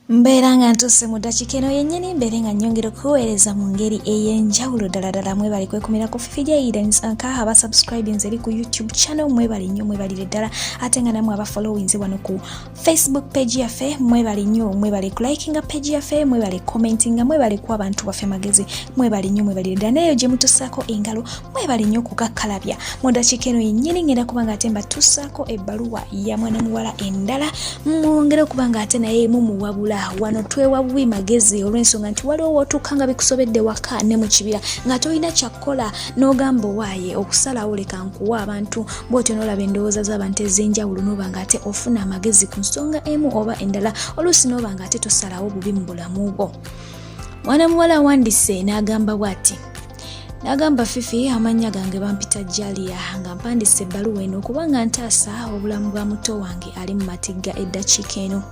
Mbeera nga ntuuse mu ddakiika eno yennyini mbeere nga nnyongera okuweereza mu ngeri ey'enjawulo ddala mwebali kwekumira ku Fifi Jayirens nka aba subscribing eri ku YouTube channel mwebali nnyo mwebalire ddala ate nga namwe aba followings wano ku Facebook page yaffe mwebali nnyo mwebali ku likinga page yaffe mwebali commentinga mwebali ku abantu baffe magezi mwebali nnyo mwebalire ddala naye gye mutussaako engalo mwebali nnyo kukakkalabya mu ddakiika eno yennyini ngenda kuba nga ate mbatussaako ebbaluwa ya mwana muwala endala mwongere okuba nga ate naye mumuwabula wano twewabubi magezi olw'ensonga nti waliwo wootuuka nga bikusobedde waka ne mu kibira nga tolina kyakkola n'ogamba owaaye okusalawo leka nkuwa abantu bw'otyo n'olaba endowooza z'abantu ez'enjawulo n'oba nga ate ofuna amagezi ku nsonga emu oba endala oluusi n'oba nga ate tosalawo bubi mu bulamu bwo. Mwana muwala awandise n'agamba bw'ati n'agamba Fifi amannya gange bampita Jalia nga mpandise ebbaluwa eno kubanga ntaasa obulamu bwa muto wange ali mu matigga eddakiika eno.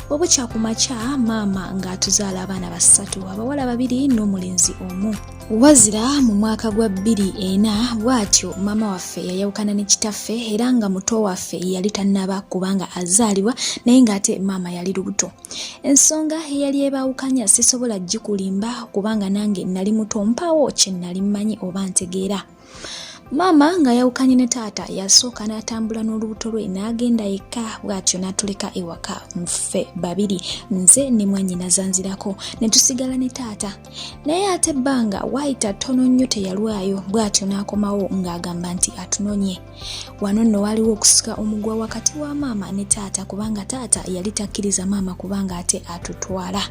Obukya ku makya maama ng'atuzaala abaana basatu abawala babiri n'omulenzi omu. Wazira mu mwaka gwa 2004 bw'atyo maama waffe yayawukana ne kitaffe era nga muto waffe yali tannaba kubanga azaalibwa naye ng'ate maama yali lubuto. Ensonga eyali ebaawukanya sisobola gikulimba kubanga nange nali muto mpaawo kye nali mmanyi oba ntegeera. Maama nga yawukanye ne taata yasooka n'atambula n'olubuto lwe n'agenda yekka bw'atyo n'atuleka ewaka ffe babiri nze ne mwannyina zanzirako ne tusigala ne taata naye ate ebbanga waayita ttono nnyo teyalwayo bw'atyo n'akomawo ng'agamba nti atunonye. Wano nno waliwo okusika omugwa wakati wa maama ne taata kubanga taata yali takkiriza maama kubanga ate atutwala.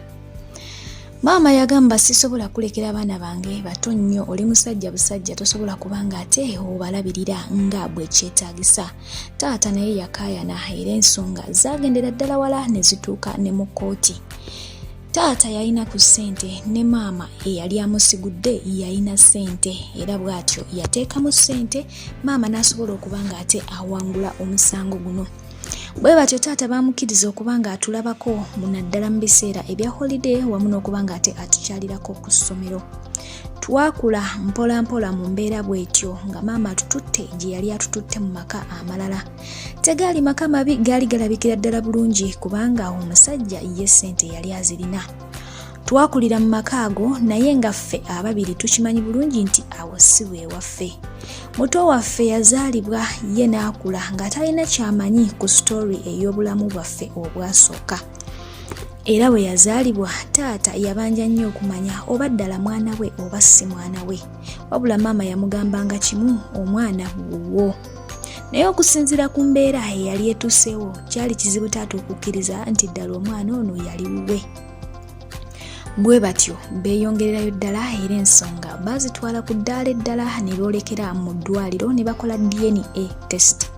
Maama yagamba sisobola kulekera abaana bange bato nnyo oli musajja busajja tosobola kubanga ate obalabirira nga bwe kyetaagisa. Taata naye yakaayana era ensonga zaagendera ddala wala ne zituuka ne mu kkooti. Taata yalina ku ssente ne maama eyali amusigudde yalina ssente era bw'atyo yateekamu ssente maama n'asobola okuba nga ate awangula omusango guno. Bwe batyo taata baamukkiriza okuba nga atulabako munaddala mu biseera ebya holiday wamu n'okuba nga ate atukyalirako ku ssomero. Twakula mpola mpola mu mbeera bw'etyo nga maama atututte gye yali atututte mu maka amalala. Tegaali maka mabi gaali galabikira ddala bulungi kubanga omusajja ye ssente yali azirina. Twakulira mu maka ago naye nga ffe ababiri tukimanyi bulungi nti awo si wewaffe. Muto waffe yazaalibwa ye n'akula nga talina kyamanyi ku sitoli ey'obulamu bwaffe obwasooka. Era bwe yazaalibwa taata yabanja nnyo okumanya oba ddala mwana we oba si mwana we. Wabula maama yamugambanga kimu omwana wuwo. Naye okusinziira ku mbeera eyali etuuseewo kyali kizibu taata okukkiriza nti ddala omwana ono yali wuwe. Bwe batyo beeyongererayo ddala era ensonga baazitwala ku ddaala eddala ne boolekera mu ddwaliro ne bakola DNA test.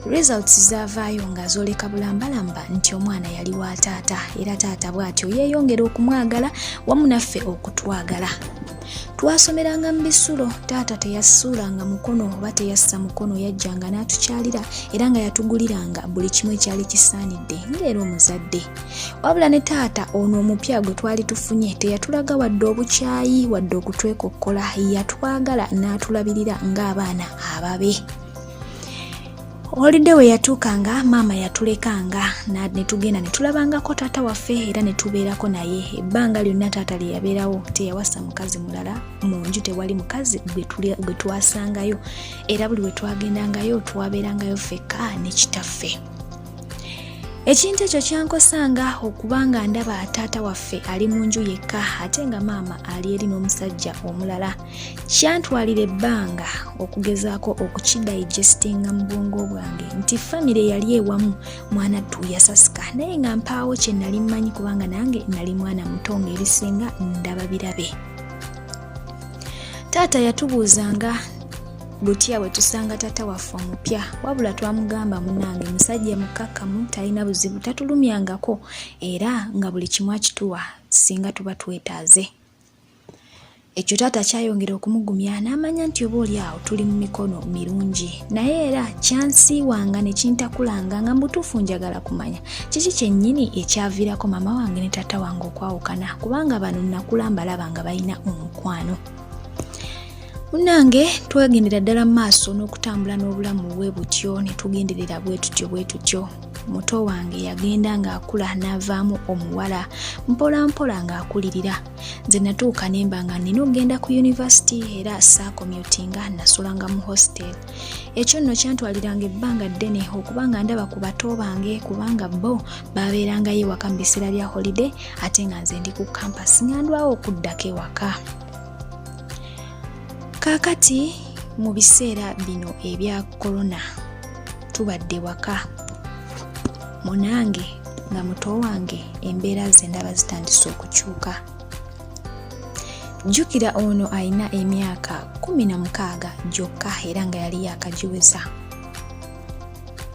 Results zaavaayo nga zooleka bulambalamba nti omwana yali wa taata era taata bw'atyo yeeyongera okumwagala wamu naffe okutwagala. Twasomeranga mu bisulo taata teyassuulanga mukono oba teyassa mukono yajjanga n'atukyalira era nga yatuguliranga buli kimu ekyali kisaanidde ng'era omuzadde. Wabula ne taata ono omupya gwe twali tufunye teyatulaga wadde obukyayi wadde okutwekokkola yatwagala n'atulabirira ng'abaana ababe. Holiday we yatuukanga maama yatulekanga ne tugenda ne tulabangako taata waffe era ne tubeerako naye ebbanga lyonna taata lye yabeerawo teyawasa mukazi mulala mu nju tewali mukazi gwe twasangayo era buli we twagendangayo twabeerangayo ffekka ne kitaffe. Ekintu ekyo kyankosanga okubanga ndaba taata waffe ali mu nju yekka ate nga maama ali eri n'omusajja omulala. Kyantwalira ebbanga okugezaako okukidigestinga mu bwongo bwange nti famire yali ewamu mwanattu yasasika naye nga mpaawo kye nali mmanyi kubanga nange nali mwana muto ng'ebisinga ndaba birabe. Taata yatubuuzanga butya bwe tusanga taata waffe omupya wabula twamugamba munnange musajja mukkakkamu talina buzibu tatulumyangako era nga buli kimu akituwa singa tuba twetaaze. Ekyo taata kyayongera okumugumya n'amanya nti oba oli awo tuli mu mikono mirungi naye era kyansiiwanga ne kintakulanga nga mbutuufu njagala kumanya kiki kyennyini ekyaviirako maama wange ne taata wange okwawukana kubanga bano nakula mbalaba nga balina omukwano. Munnange twegendera ddala mu maaso n'okutambula n'obulamu bwe butyo ne tugenderera bwe tutyo. muto wange yagenda ng'akula n'avaamu omuwala mpola mpola ng'akulirira. Nze natuuka nemba nga nina okugenda ku university era saakomyutinga nasulanga mu hostel. Ekyo nno kyantwaliranga ebbanga ddene okubanga ndaba ku bato bange kubanga bo babeerangayo ewaka mu biseera bya holiday ate nga nze ndi ku campus nga ndwawo okuddako ewaka. Kaakati mu biseera bino ebya corona tubadde waka munange nga muto wange embeera ze ndaba zitandise okukyuka. Jjukira ono alina emyaka 16 gyokka era nga yali yakagiweza.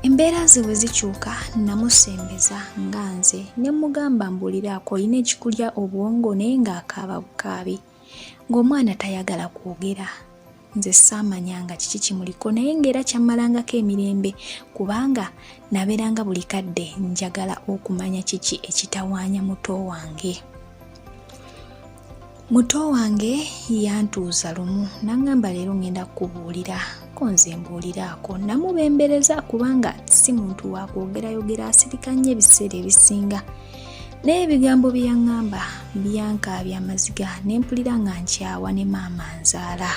Embeera ze bwe zikyuka namusembeza nga nze ne mugamba mbuliraako olina ekikulya obwongo naye ng'akaaba bukaabi ng'omwana tayagala kwogera. Nze saamanyanga kiki kimuliko naye ng'era kyammalangako emirembe kubanga nabeeranga buli kadde njagala okumanya kiki ekitawaanya muto wange. Muto wange yantuuza lumu n'angamba leero ngenda kukubuulira ko nze mbuuliraako. Namubembereza kubanga si muntu wa kwogera asirika nnyo ebiseera ebisinga naye ebigambo bye yaŋŋamba byankaabya amaziga ne mpulira nga nkyawa ne maama nzaala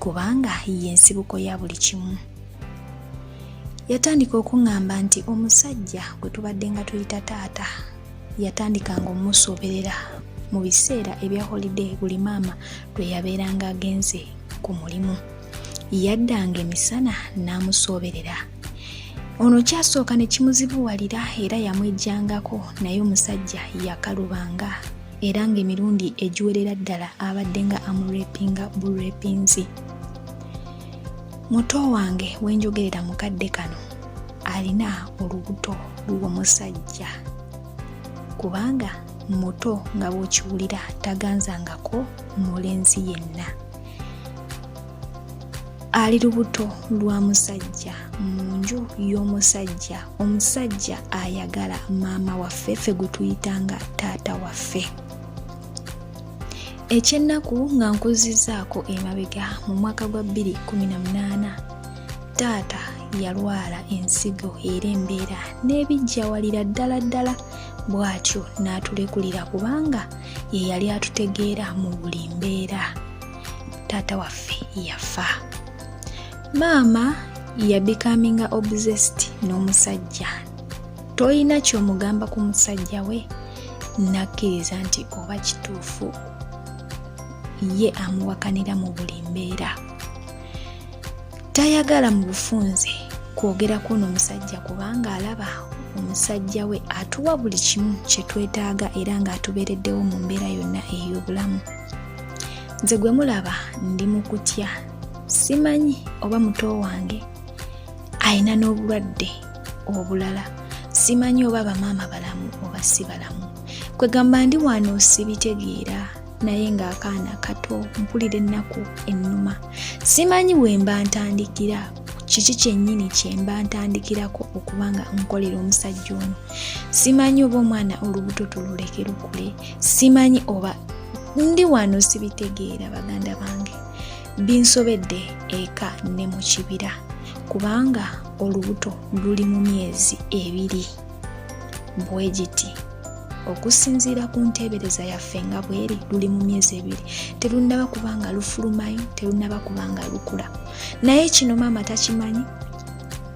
kubanga ye nsibuko ya buli kimu. Yatandika okuŋŋamba nti omusajja gwe tubadde nga tuyita taata yatandikanga omusoberera mu biseera ebya holiday buli maama lwe yabeeranga agenze ku mulimu. Yaddanga emisana n'amusoberera. Ono kyasooka ne kimuzibuwalira era yamwejjangako naye omusajja yakalubanga era ng'emirundi egiwerera ddala abadde nga amurepinga burepinzi. Muto wange wenjogerera mukadde kano alina olubuto lw'omusajja kubanga muto nga bw'okiwulira taganzangako mulenzi yenna. Ali lubuto lwa musajja mu nju y'omusajja, omusajja ayagala maama waffe ffe gwe tuyitanga taata waffe. Ekyennaku nga nkuzizzaako emabega mu mwaka gwa 2018 taata yalwala ensigo era embeera n'ebijjawalira ddala bw'atyo n'atulekulira kubanga ye yali atutegeera mu buli mbeera. Taata waffe yafa. Maama yabikaminga obsessed n'omusajja. Toyina ky'omugamba ku musajja we nakkiriza nti oba kituufu ye amuwakanira mu buli mbeera. Tayagala mu bufunze kwogerako n'omusajja kubanga alaba omusajja we atuwa buli kimu kye twetaaga era ng'atubeereddewo mu mbeera yonna ey'obulamu. Nze gwe mulaba ndi mu kutya. Simanyi oba muto wange alina n'obulwadde obulala. Simanyi oba bamaama balamu oba si balamu. Kwe gamba ndi wano sibitegeera naye ng'akaana kato mpulira ennaku ennuma. Simanyi we mba ntandikira kiki kyennyini kye mba ntandikirako okubanga nkolera omusajja ono. Simanyi oba omwana olubuto tululeke lukule. Simanyi oba ndi wano sibitegeera baganda bange. Binsobedde eka ne mu kibira kubanga olubuto luli mu myezi 2 bwe giti okusinziira ku nteebereza yaffe nga bweri luli mu myezi 2 terunnaba kubanga lufulumayo terunnaba kubanga lukula. Naye kino maama takimanyi,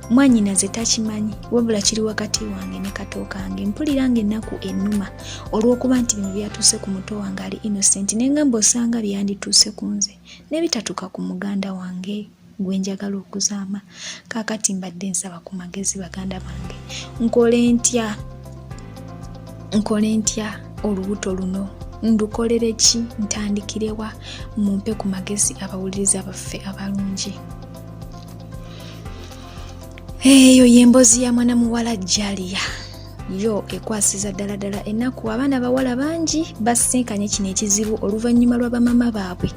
mwannyinaze takimanyi wabula kiri wakati wange ne kato kange. Mpulira ng'ennaku ennuma olw'okuba nti bino byatuuse ku muto wange ali innocent n'engamba osanga byandituuse ku nze n'ebitatuuka ku muganda wange gwe njagala okuzaama. Kaakati mbadde nsaba ku magezi baganda bange. Nkole ntya olubuto luno ndukolere ki ntandikirewa mumpe ku magezi abawuliriza baffe abalungi. Eyo yembozi ya mwana muwala Jalia yo ekwasiza ddala ennaku abaana bawala bangi basinkanye kino ekizibu oluvannyuma lwa bamama baabwe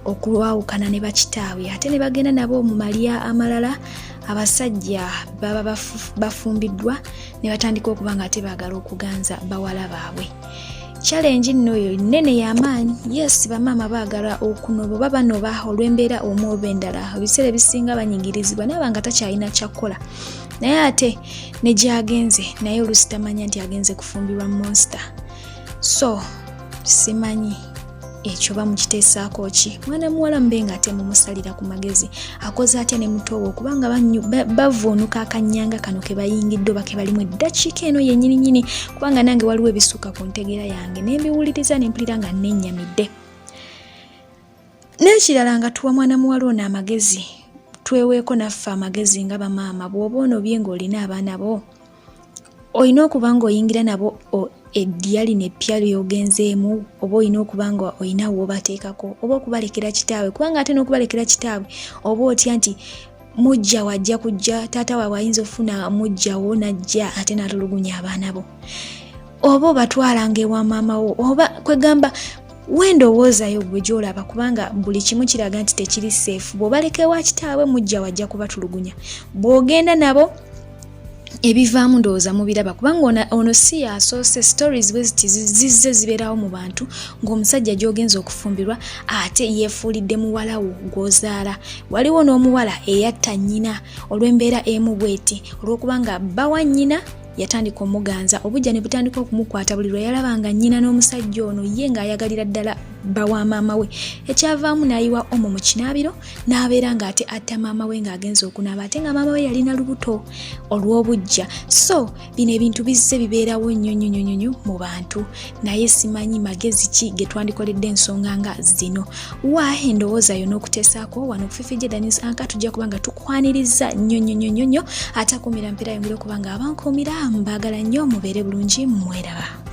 okulwawukana ne bakitaabwe ate ne bagenda nabo mu malya amalala. Abasajja baba bafumbiddwa ne batandika okuba nga ate baagala okuganza bawala baabwe. challenge nnoyo nene y'amaanyi. Yes, bamaama baagala okunoba baba noba olw'embeera omu oba endala. Ebiseera ebisinga banyigirizibwa n'abanga takyalina kyakkola. Naye ate ne gy'agenze naye oluusi tamanya nti agenze kufumbirwa monster. So simanyi ekyo bamukiteesaako ki. Mwana muwala mbe nga ate mumusalira ku magezi akoze atya ne mutowo kubanga bavvuunuka akanyanga kano ke bayingidde oba ke balimu eddakiika eno yennyini kubanga nange waliwo ebisuka ku ntegeera yange nembiwuliriza nempulira nga nennyamidde. N'ekirala nga tuwa mwana muwala ono amagezi tweweeko naffe amagezi nga bamaama bw'oba onobye ng'olina abaana bo olina okuba ng'oyingira nabo eddya lino eppya ly'ogenzeemu oba olina okuba nga olina w'obateekako oba okubalekera kitaabwe kubanga ate n'okubalekera kitaabwe oba otya nti mujja wajja kujja taata waabwe ayinza okufuna mujjawo najja ate n'atulugunya abaana bo oba obatwalanga ewa maama wo oba kwegamba wendowoozayo gwe gy'olaba kubanga buli kimu kiraga nti tekiri seefu bw'obalekewa kitaabwe mujja wajja kubatulugunya bw'ogenda nabo ebivaamu ndowooza mubiraba kubanga ono si yasoose stories bwe ziti zizze zibeerawo mu bantu ng'omusajja gy'ogenza okufumbirwa ate yeefuulidde muwala wo gw'ozaala. Waliwo n'omuwala eyatta nnyina olw'embeera emu bweti olw'okubanga bba wa nnyina yatandika omuganza obujja ne butandika okumukwata buli lwe yalabanga nnyina n'omusajja ono ye ng'ayagalira ddala bba wa maama we ekyavaamu n'ayiwa omo mu kinaabiro n'abeera ng'ate atta maama we ng'agenza okunaaba ate nga maama we yalina lubuto olw'obujja. So bino ebintu bizze bibeerawo nnyo mu bantu naye simanyi magezi ki ge twandikoledde ensonga nga zino. Wa endowooza yonna okuteesaako wano okufifijja Daniels Anka tujja kuba nga tukwaniriza nnyo atakumira mpeera yongera okuba nga abankuumira mbaagala nnyo mubeere bulungi mweraba.